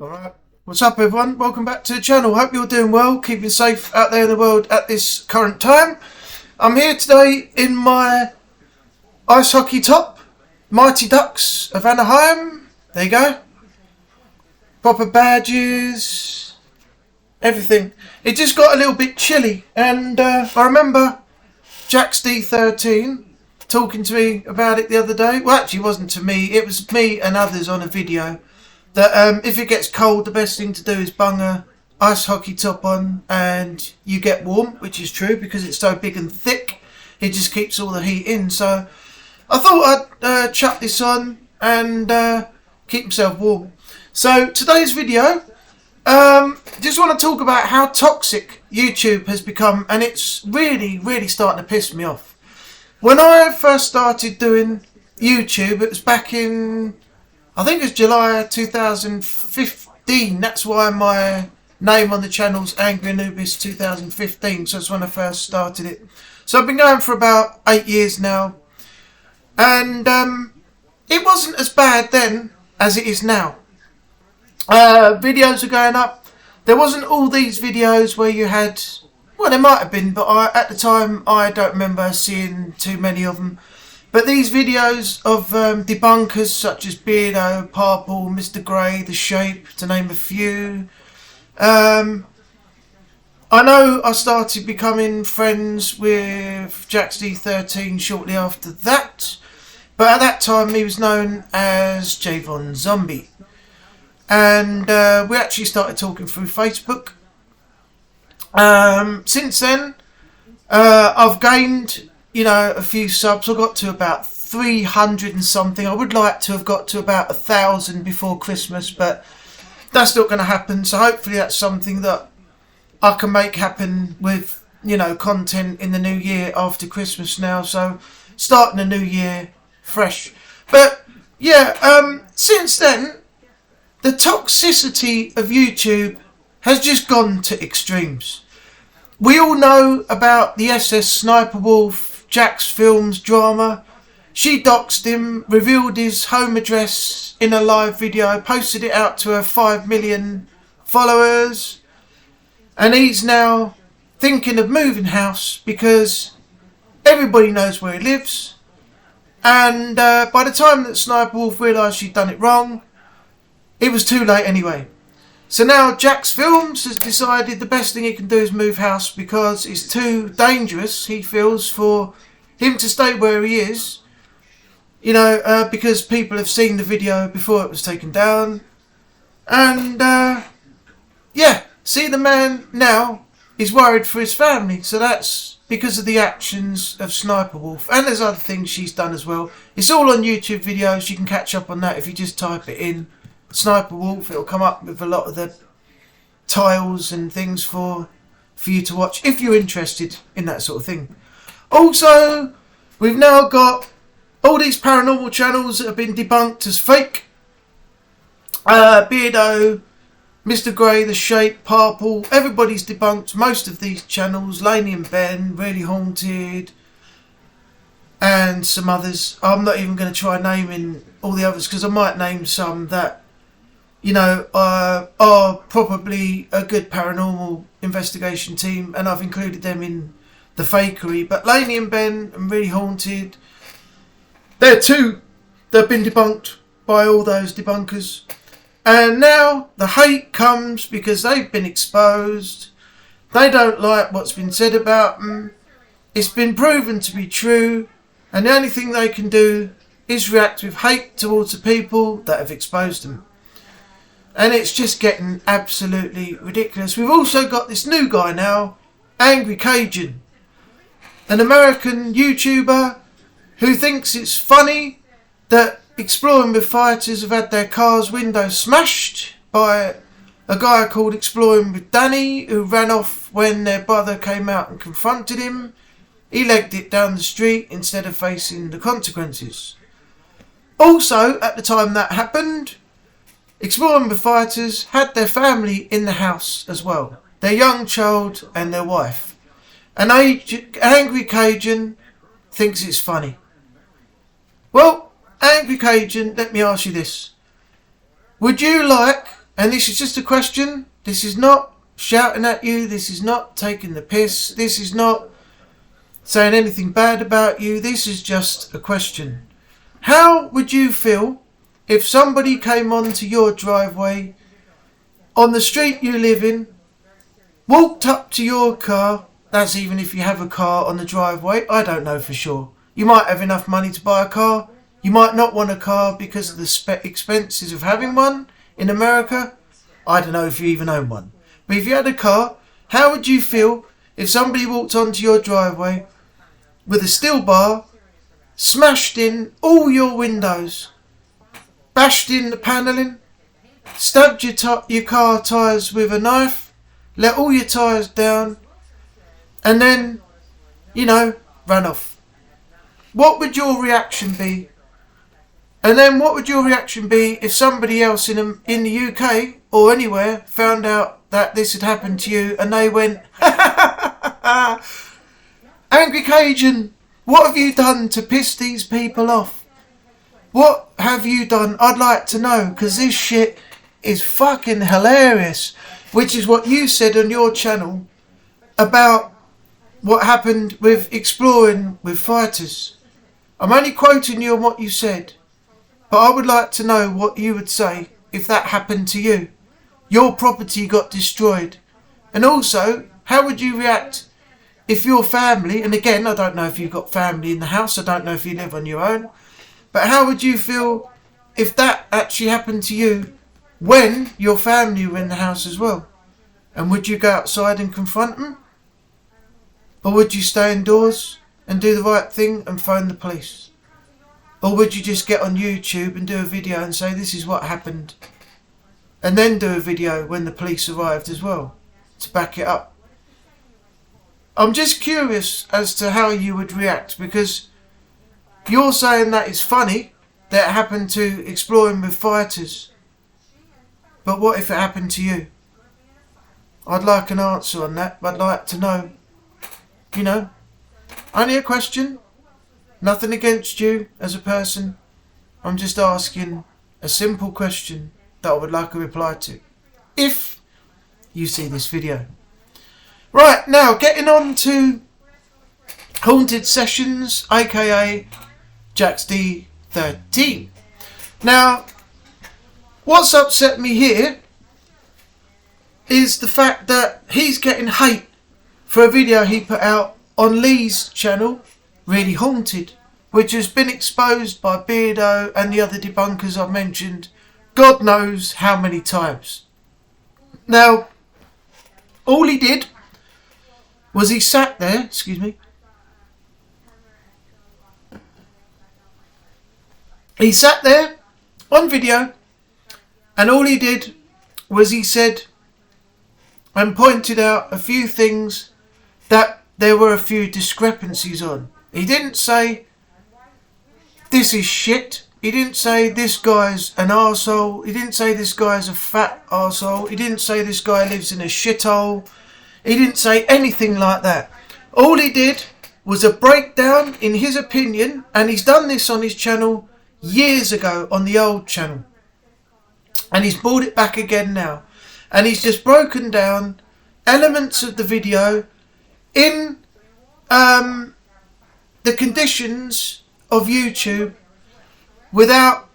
Alright, what's up everyone? Welcome back to the channel. Hope you're doing well, keeping safe out there in the world at this current time. I'm here today in my ice hockey top, Mighty Ducks of Anaheim. There you go. Proper badges, everything. It just got a little bit chilly, and I remember Jax D13 talking to me about it the other day. Well, actually it wasn't to me, it was me and others on a video. That if it gets cold, the best thing to do is bung a ice hockey top on and you get warm, which is true because it's so big and thick. It just keeps all the heat in. So I thought I'd chuck this on and keep myself warm. So today's video, just want to talk about how toxic YouTube has become, and it's really starting to piss me off. When I first started doing YouTube, it was back in, I think it's July 2015. That's why my name on the channel's Angry Anubis 2015. So that's when I first started it. So I've been going for about 8 years now. And it wasn't as bad then as it is now. Videos are going up. There wasn't all these videos where you had, well, there might have been, but at the time I don't remember seeing too many of them. But these videos of debunkers such as Beardo, Purple, Mr. Grey, The Shape, to name a few. I know I started becoming friends with Jax D13 shortly after that. But at that time he was known as Javon Zombie. And we actually started talking through Facebook. Since then, I've gained, you know, a few subs. I got to about 300 and something. I would like to have got to about 1,000 before Christmas, but that's not going to happen. So hopefully that's something that I can make happen with, you know, content in the new year after Christmas now. So starting the new year fresh. But yeah, since then, the toxicity of YouTube has just gone to extremes. We all know about the SS Sniper Wolf Jax Films drama. She doxed him, revealed his home address in a live video, posted it out to her 5 million followers, and he's now thinking of moving house because everybody knows where he lives. And by the time that Sniper Wolf realised she'd done it wrong, it was too late anyway. So now Jax Films has decided the best thing he can do is move house because it's too dangerous, he feels, for him to stay where he is. You know, because people have seen the video before it was taken down. And, yeah, see, the man now is worried for his family. So that's because of the actions of Sniper Wolf. And there's other things she's done as well. It's all on YouTube videos. You can catch up on that if you just type it in. Sniper Wolf, it'll come up with a lot of the tiles and things for you to watch if you're interested in that sort of thing. Also, we've now got all these paranormal channels that have been debunked as fake. Beardo, Mr. Grey, The Shape, Purple, everybody's debunked most of these channels. Laney and Ben, Really Haunted, and some others. I'm not even going to try naming all the others because I might name some that, you know, are probably a good paranormal investigation team, and I've included them in the fakery. But Laney and Ben and Really Haunted, they're two that have been debunked by all those debunkers. And now the hate comes because they've been exposed. They don't like what's been said about them. It's been proven to be true, and the only thing they can do is react with hate towards the people that have exposed them. And it's just getting absolutely ridiculous. We've also got this new guy now, Angry Cajun, an American YouTuber who thinks it's funny that Exploring with Fighters have had their car's windows smashed by a guy called Exploring with Danny, who ran off when their brother came out and confronted him. He legged it down the street instead of facing the consequences. Also, at the time that happened, Exploring with Fighters had their family in the house as well. Their young child and their wife. And Angry Cajun thinks it's funny. Well, Angry Cajun, let me ask you this. would you like, and this is just a question, this is not shouting at you, this is not taking the piss, this is not saying anything bad about you, this is just a question. How would you feel if somebody came onto your driveway, on the street you live in, walked up to your car, that's even if you have a car on the driveway, I don't know for sure. You might have enough money to buy a car, you might not want a car because of the expenses of having one in America. I don't know if you even own one. But if you had a car, how would you feel if somebody walked onto your driveway with a steel bar, smashed in all your windows, bashed in the panelling, stabbed your car tyres with a knife, let all your tyres down, and then, ran off? What would your reaction be? And then what would your reaction be if somebody else in the UK or anywhere found out that this had happened to you and they went, Angry Cajun, what have you done to piss these people off? What have you done? I'd like to know, because this shit is fucking hilarious. Which is what you said on your channel about what happened with exploring with fighters. I'm only quoting you on what you said, but I would like to know what you would say if that happened to you. Your property got destroyed. And also, how would you react if your family, and again, I don't know if you've got family in the house, I don't know if you live on your own, but how would you feel if that actually happened to you when your family were in the house as well? And would you go outside and confront them? Or would you stay indoors and do the right thing and phone the police? Or would you just get on YouTube and do a video and say this is what happened? And then do a video when the police arrived as well to back it up. I'm just curious as to how you would react, because you're saying that it's funny that it happened to exploring with fighters. But what if it happened to you? I'd like an answer on that. I'd like to know. Only a question. Nothing against you as a person. I'm just asking a simple question that I would like a reply to, if you see this video. Right, now getting on to Haunted Sessions, aka Jax D13. Now, what's upset me here is the fact that he's getting hate for a video he put out on Lee's channel, Really Haunted, which has been exposed by Beardo and the other debunkers I've mentioned God knows how many times. Now, all he did was he sat there, he sat there on video, and all he did was he said and pointed out a few things that there were a few discrepancies on. He didn't say this is shit. He didn't say this guy's an arsehole. He didn't say this guy's a fat arsehole. He didn't say this guy lives in a shithole. He didn't say anything like that. All he did was a breakdown in his opinion, and he's done this on his channel years ago on the old channel. And he's brought it back again now. And he's just broken down elements of the video in the conditions of YouTube without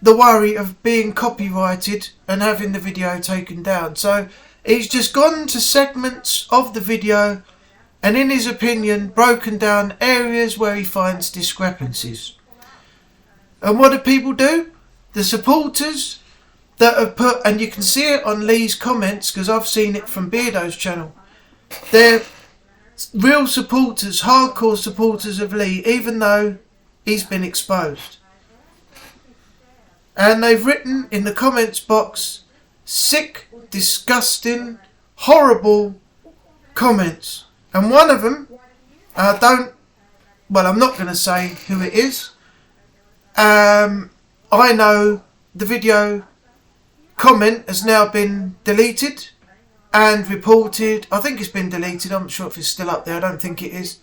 the worry of being copyrighted and having the video taken down. So he's just gone to segments of the video and, in his opinion, broken down areas where he finds discrepancies. And what do people do? The supporters that have put, and you can see it on Lee's comments because I've seen it from Beardo's channel, they're real supporters, hardcore supporters of Lee, even though he's been exposed. And they've written in the comments box sick, disgusting, horrible comments. And one of them, I'm not going to say who it is. I know the video comment has now been deleted and reported. I think it's been deleted. I'm not sure if it's still up there. I don't think it is.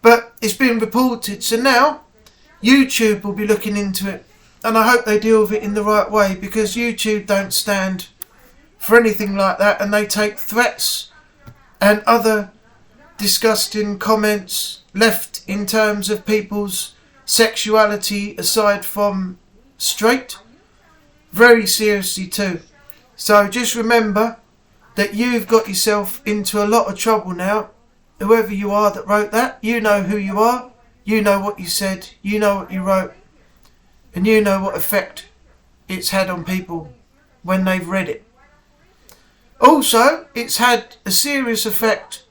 But it's been reported. So now YouTube will be looking into it and I hope they deal with it in the right way, because YouTube don't stand for anything like that, and they take threats and other disgusting comments left in terms of people's sexuality aside from straight very seriously too. So just remember that you've got yourself into a lot of trouble now. Whoever you are that wrote that, you know who you are, you know what you said, you know what you wrote, and you know what effect it's had on people when they've read it. Also, it's had a serious effect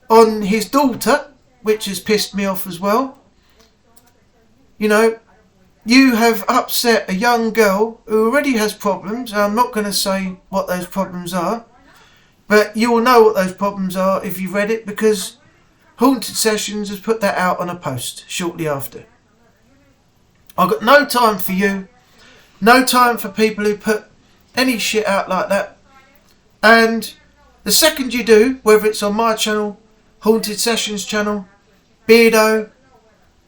on his daughter, which has pissed me off as well. You know, you have upset a young girl who already has problems. I'm not going to say what those problems are, but you will know what those problems are if you've read it, because Haunted Sessions has put that out on a post shortly after. I've got no time for you, no time for people who put any shit out like that. And the second you do, whether it's on my channel, Haunted Sessions channel, Beardo,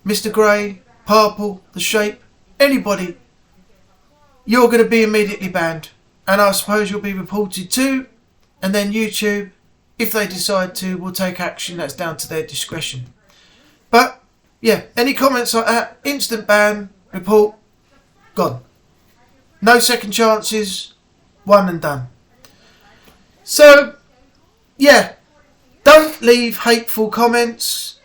Mr. Grey, Purple, The Shape, anybody, you're going to be immediately banned. And I suppose you'll be reported too, and then YouTube, if they decide to, will take action. That's down to their discretion. But yeah, any comments like that, instant ban, report, gone. No second chances, one and done. So yeah, don't leave hateful comments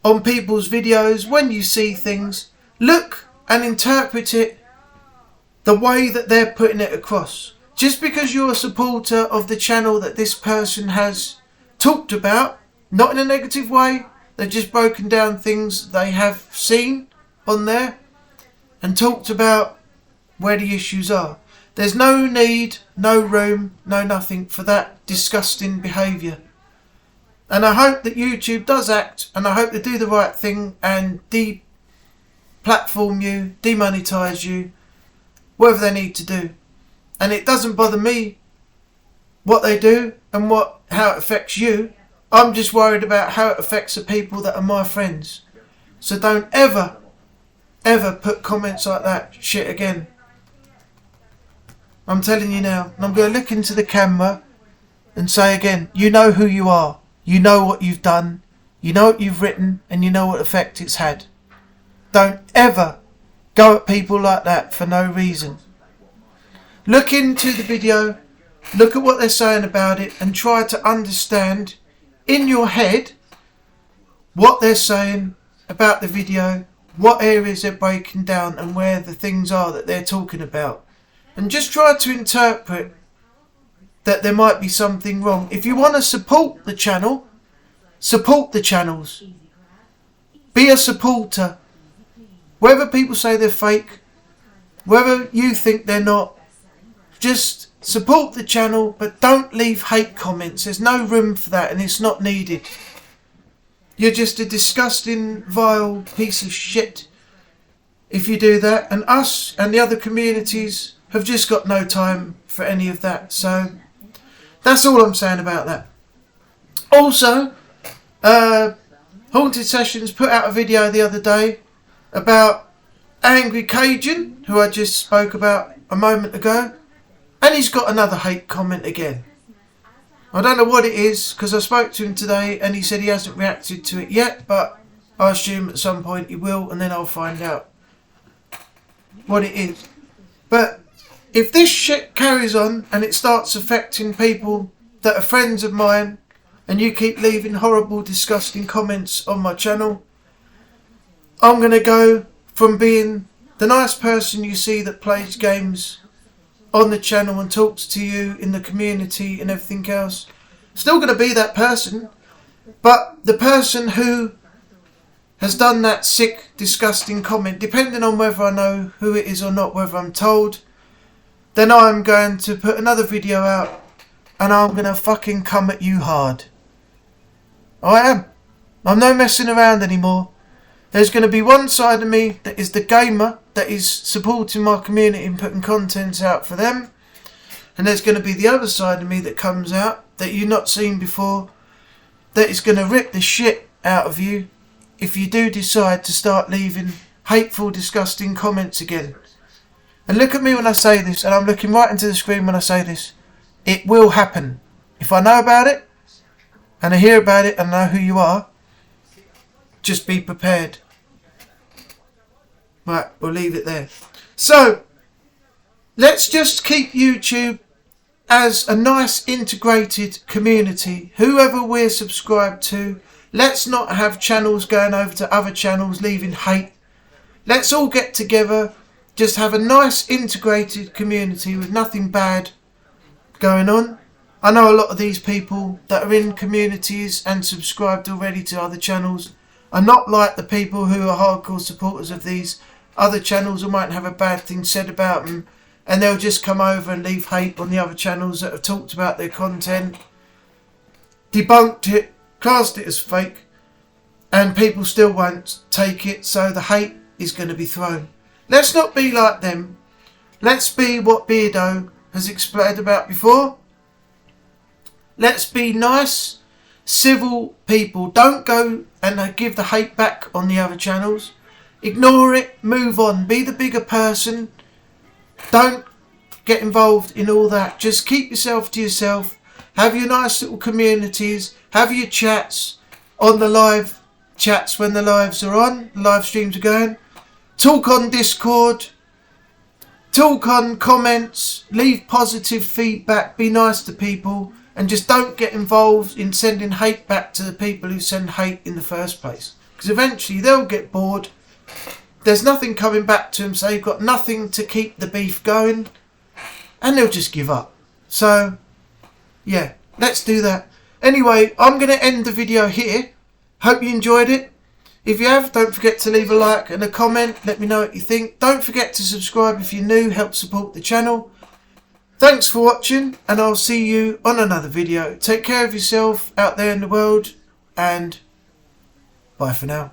on people's videos when you see things. Look and interpret it the way that they're putting it across. Just because you're a supporter of the channel that this person has talked about, not in a negative way, they've just broken down things they have seen on there and talked about where the issues are. There's no need, no room, no nothing for that disgusting behaviour. And I hope that YouTube does act, and I hope they do the right thing and de-platform you, demonetise you, whatever they need to do. And it doesn't bother me what they do and how it affects you. I'm just worried about how it affects the people that are my friends. So don't ever put comments like that shit again. I'm telling you now. And I'm going to look into the camera and say again, you know who you are. You know what you've done. You know what you've written, and you know what effect it's had. Don't ever go at people like that for no reason. Look into the video, look at what they're saying about it, and try to understand in your head what they're saying about the video, what areas they're breaking down, and where the things are that they're talking about. And just try to interpret that there might be something wrong. If you want to support the channel, support the channels. Be a supporter. Whether people say they're fake, whether you think they're not, just support the channel, but don't leave hate comments. There's no room for that, and it's not needed. You're just a disgusting, vile piece of shit if you do that, and us and the other communities have just got no time for any of that. So that's all I'm saying about that. Also, Haunted Sessions put out a video the other day about Angry Cajun, who I just spoke about a moment ago, and he's got another hate comment again. I don't know what it is, because I spoke to him today and he said he hasn't reacted to it yet, but I assume at some point he will, and then I'll find out what it is. But if this shit carries on and it starts affecting people that are friends of mine, and you keep leaving horrible, disgusting comments on my channel, I'm going to go from being the nice person you see that plays games on the channel and talks to you in the community and everything else. Still going to be that person, but the person who has done that sick, disgusting comment, depending on whether I know who it is or not, whether I'm told, then I'm going to put another video out and I'm going to fucking come at you hard. I am. I'm no messing around anymore. There's going to be one side of me that is the gamer, that is supporting my community and putting content out for them. And there's going to be the other side of me that comes out, that you've not seen before, that is going to rip the shit out of you if you do decide to start leaving hateful, disgusting comments again. And look at me when I say this, and I'm looking right into the screen when I say this. It will happen. If I know about it, and I hear about it, and know who you are, just be prepared. Right, we'll leave it there. So, let's just keep YouTube as a nice integrated community. Whoever we're subscribed to, let's not have channels going over to other channels leaving hate. Let's all get together, just have a nice integrated community with nothing bad going on. I know a lot of these people that are in communities and subscribed already to other channels are not like the people who are hardcore supporters of these other channels, or might have a bad thing said about them, and they'll just come over and leave hate on the other channels that have talked about their content, debunked it, classed it as fake, and people still won't take it, so the hate is going to be thrown. Let's not be like them. Let's be what Beardo has explained about before. Let's be nice, civil people. Don't go and give the hate back on the other channels. Ignore it, move on, be the bigger person. Don't get involved in all that. Just keep yourself to yourself. Have your nice little communities. Have your chats on the live chats when the lives are on, the live streams are going. Talk on Discord. Talk on comments. Leave positive feedback. Be nice to people. And just don't get involved in sending hate back to the people who send hate in the first place. Because eventually they'll get bored. There's nothing coming back to them, so they've got nothing to keep the beef going, and they'll just give up. So, yeah, let's do that. Anyway, I'm going to end the video here. Hope you enjoyed it. If you have, don't forget to leave a like and a comment. Let me know what you think. Don't forget to subscribe if you're new. Help support the channel. Thanks for watching, and I'll see you on another video. Take care of yourself out there in the world, and bye for now.